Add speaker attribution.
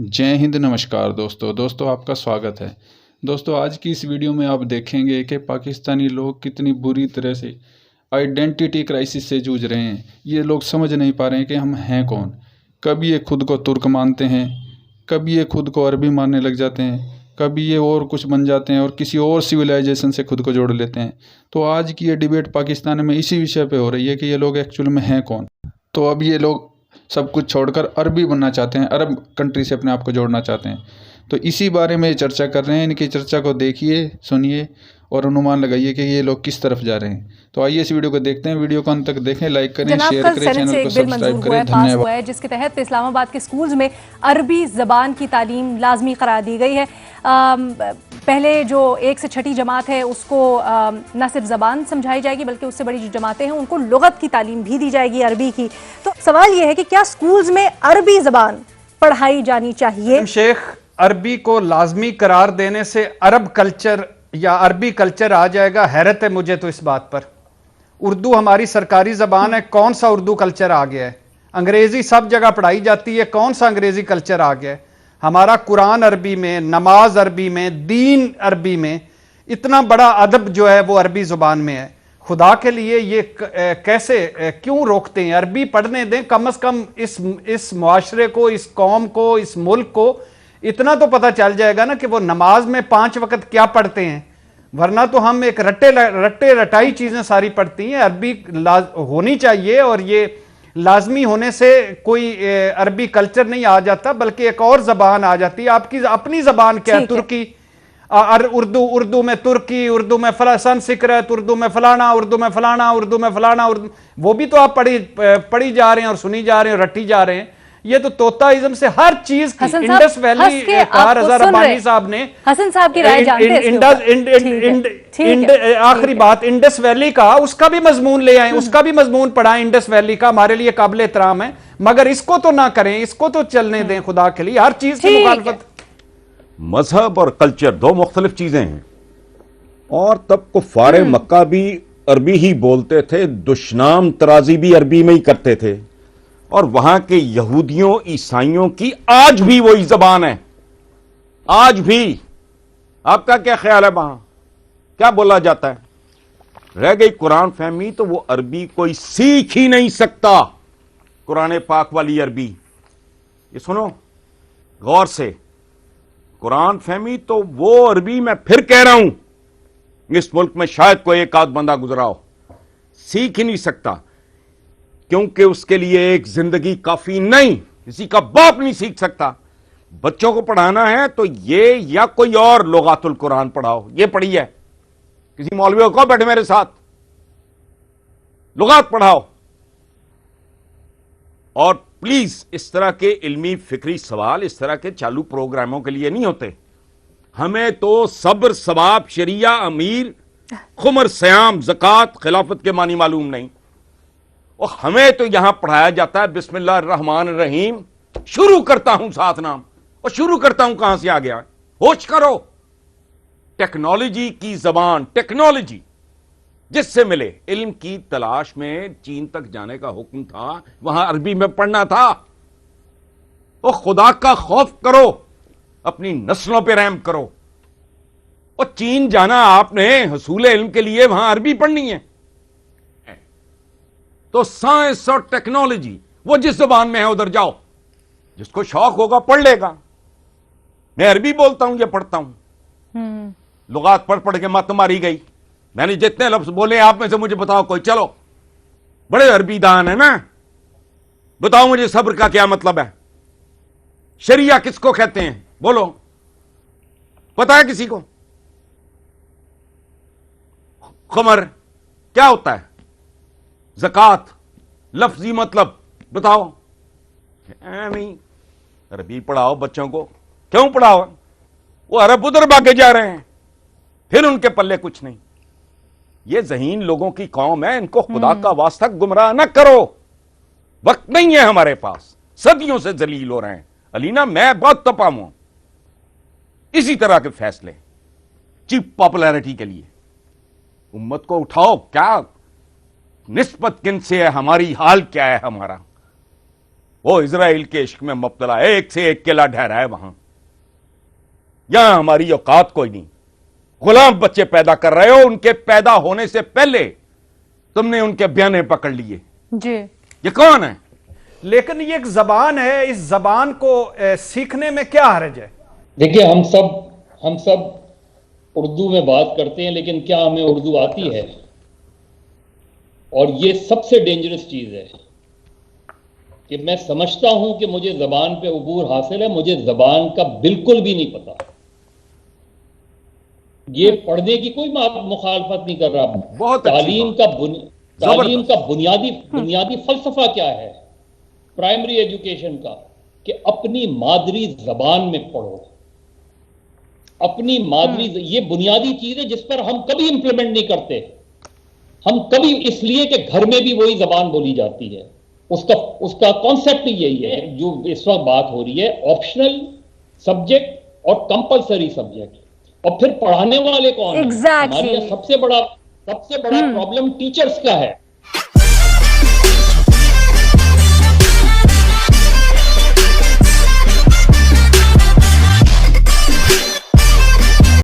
Speaker 1: जय हिंद। नमस्कार दोस्तों आप का स्वागत है। दोस्तों आज की इस वीडियो में आप देखेंगे कि पाकिस्तानी लोग कितनी बुरी तरह से आइडेंटिटी क्राइसिस से जूझ रहे हैं। ये लोग समझ नहीं पा रहे हैं कि हम हैं कौन। कभी ये खुद को तुर्क मानते हैं, कभी ये खुद को अरबी मानने लग जाते हैं, कभी ये और कुछ बन जाते हैं और किसी और सिविलाइजेशन से खुद को जोड़ लेते हैं। तो आज की ये डिबेट पाकिस्तान में इसी विषय पे हो रही है कि ये लोग एक्चुअल में हैं कौन। तो अब ये लोग सब कुछ छोड़कर अरबी बनना चाहते हैं, अरब कंट्री से अपने आप को जोड़ना चाहते हैं। तो इसी बारे में चर्चा कर रहे हैं। इनकी चर्चा को देखिए, सुनिए और अनुमान लगाइए कि ये लोग किस तरफ जा रहे हैं। तो आइए इस वीडियो को देखते हैं। वीडियो को अंत तक देखें, लाइक करें, शेयर करें, चैनल को सब्सक्राइब करें। धन्यवाद।
Speaker 2: है जिसके तहत इस्लामाबाद के स्कूल्स में अरबी ज़बान की तालीम लाजमी करार दी गई है। पहले जो 1 से 6ठी जमात है उसको न सिर्फ ज़बान समझाई जाएगी बल्कि उससे बड़ी जो जमातें हैं उनको लुगत की तालीम भी दी जाएगी अरबी की। तो सवाल ये है कि क्या स्कूल्स में अरबी ज़बान पढ़ाई जानी चाहिए?
Speaker 3: शेख, अरबी को लाजमी करार देने से अरब कल्चर या अरबी कल्चर आ जाएगा? हैरत है मुझे तो इस बात पर। उर्दू हमारी सरकारी ज़बान है, कौन सा उर्दू कल्चर आ गया है? अंग्रेज़ी सब जगह पढ़ाई जाती है, कौन सा अंग्रेज़ी कल्चर आ गया है? हमारा कुरान अरबी में, नमाज अरबी में, दीन अरबी में, इतना बड़ा अदब जो है वो अरबी ज़ुबान में है। खुदा के लिए ये कैसे क्यों रोकते हैं? अरबी पढ़ने दें, कम से कम इस मुआशरे को, इस कौम को, इस मुल्क को इतना तो पता चल जाएगा ना कि वो नमाज में 5 वक्त क्या पढ़ते हैं। वरना तो हम एक रट्टे रटाई चीज़ें सारी पढ़ती हैं। अरबी होनी चाहिए और ये लाजमी होने से कोई अरबी कल्चर नहीं आ जाता बल्कि एक और ज़बान आ जाती है। आपकी अपनी ज़बान क्या है? तुर्की, उर्दू में तुर्की, उर्दू में संस्कृत, उर्दू में फलाना, उर्दू में फलाना, उर्दू में फलाना, वो भी तो आप पढ़ी जा रहे हैं और सुनी जा रहे हैं और रटी जा रहे हैं। ये तो तोताइज्म से हर चीज की। इंडस वैली कार हज़ार रब्बानी साहब ने,
Speaker 2: हसन साहब की राय जानते हैं।
Speaker 3: आखिरी बात, इंडस वैली का उसका भी मजमून ले आए, उसका भी मजमून पढ़ाएं। इंडस वैली का हमारे लिए काबिल एहतराम है, मगर इसको तो ना करें, इसको तो चलने दें खुदा के लिए। हर चीज की मुखालफत।
Speaker 4: मजहब और कल्चर दो मुख्तलिफ चीजें हैं। और तब कुफ्फारे मक्का भी अरबी ही बोलते थे, दुश्नाम तराजी भी अरबी में ही करते थे। और वहां के यहूदियों ईसाइयों की आज भी वही जबान है। आज भी आपका क्या ख्याल है? वहां क्या बोला जाता है? रह गई कुरान फहमी, तो वो अरबी कोई सीख ही नहीं सकता। कुरान पाक वाली अरबी, ये सुनो गौर से, कुरान फहमी तो वो अरबी, मैं फिर कह रहा हूं, इस मुल्क में शायद कोई एक आध बंदा गुजरा हो, सीख ही नहीं सकता। क्योंकि उसके लिए एक जिंदगी काफी नहीं, किसी का बाप नहीं सीख सकता। बच्चों को पढ़ाना है तो ये या कोई और लुगातुल कुरान पढ़ाओ, ये पढ़ी है, किसी मौलवी को बैठे मेरे साथ लुगात पढ़ाओ। और प्लीज इस तरह के इल्मी फिक्री सवाल इस तरह के चालू प्रोग्रामों के लिए नहीं होते। हमें तो सब्र, सवाब, शरिया, अमीर, खुमर, सयाम, ज़कात, खिलाफत के मानी मालूम नहीं। और हमें तो यहां पढ़ाया जाता है बिस्मिल्लाहिर्रहमानिर्रहीम, शुरू करता हूं सात नाम, और शुरू करता हूं कहां से आ गया? होश करो। टेक्नोलॉजी की जबान, टेक्नोलॉजी जिससे मिले, इल्म की तलाश में चीन तक जाने का हुक्म था, वहां अरबी में पढ़ना था। तो खुदा का खौफ करो, अपनी नस्लों पे रहम करो। और चीन जाना आपने हसूल इल्म के लिए, वहां अरबी पढ़नी है। तो साइंस और टेक्नोलॉजी वो जिस जबान में है उधर जाओ, जिसको शौक होगा पढ़ लेगा। मैं अरबी बोलता हूं, ये पढ़ता हूं। लुगात पढ़ पढ़ के मत मारी गई। मैंने जितने लफ्ज बोले आप में से मुझे बताओ कोई, चलो बड़े अरबी दान है ना, बताओ मुझे सब्र का क्या मतलब है, शरिया किसको कहते हैं, बोलो, पता है किसी को? खुमर क्या होता है? ज़कात लफ्जी मतलब बताओ। नहीं, अरबी पढ़ाओ बच्चों को। क्यों पढ़ाओ? वो अरब उधर भागे जा रहे हैं, फिर उनके पल्ले कुछ नहीं। ये ज़हीन लोगों की कौम है, इनको खुदा का वास्ता गुमराह न करो। वक्त नहीं है हमारे पास, सदियों से जलील हो रहे हैं। अलीना, मैं बहुत तपा हूं इसी तरह के फैसले चीप पॉपुलैरिटी के लिए। उम्मत को उठाओ, क्या निस्बत किन से है, हमारी हाल क्या है हमारा। وہ اسرائیل کے عشق میں مبتلا ہے، ایک سے ایک قلعہ ڈھہرا ہے وہاں. یہاں ہماری اوقات کوئی نہیں. غلام بچے پیدا کر رہے ہو، ان کے پیدا ہونے سے پہلے تم نے ان کے بیانے پکڑ لیے.
Speaker 2: جی
Speaker 4: یہ کون ہے؟
Speaker 3: لیکن یہ ایک زبان ہے، اس زبان کو سیکھنے میں کیا حرج ہے؟
Speaker 5: دیکھیے ہم سب اردو میں بات کرتے ہیں، لیکن کیا ہمیں اردو آتی ہے؟ اور یہ سب سے ڈینجرس چیز ہے کہ میں سمجھتا ہوں کہ مجھے زبان پہ عبور حاصل ہے، مجھے زبان کا بالکل بھی نہیں پتا. یہ پڑھنے کی کوئی مخالفت نہیں کر رہا.
Speaker 4: بہت اچھی
Speaker 5: تعلیم کا بنیادی فلسفہ کیا ہے پرائمری ایجوکیشن کا؟ کہ اپنی مادری زبان میں پڑھو. اپنی مادری یہ بنیادی چیز ہے جس پر ہم کبھی امپلیمنٹ نہیں کرتے. ہم کبھی، اس لیے کہ گھر میں بھی وہی زبان بولی جاتی ہے. اس کا کانسیپٹ یہی ہے جو اس وقت بات ہو رہی ہے، آپشنل سبجیکٹ اور کمپلسری سبجیکٹ. اور پھر پڑھانے والے کون ہیں؟ ہمارے یہاں سب سے بڑا پرابلم ٹیچرز کا ہے.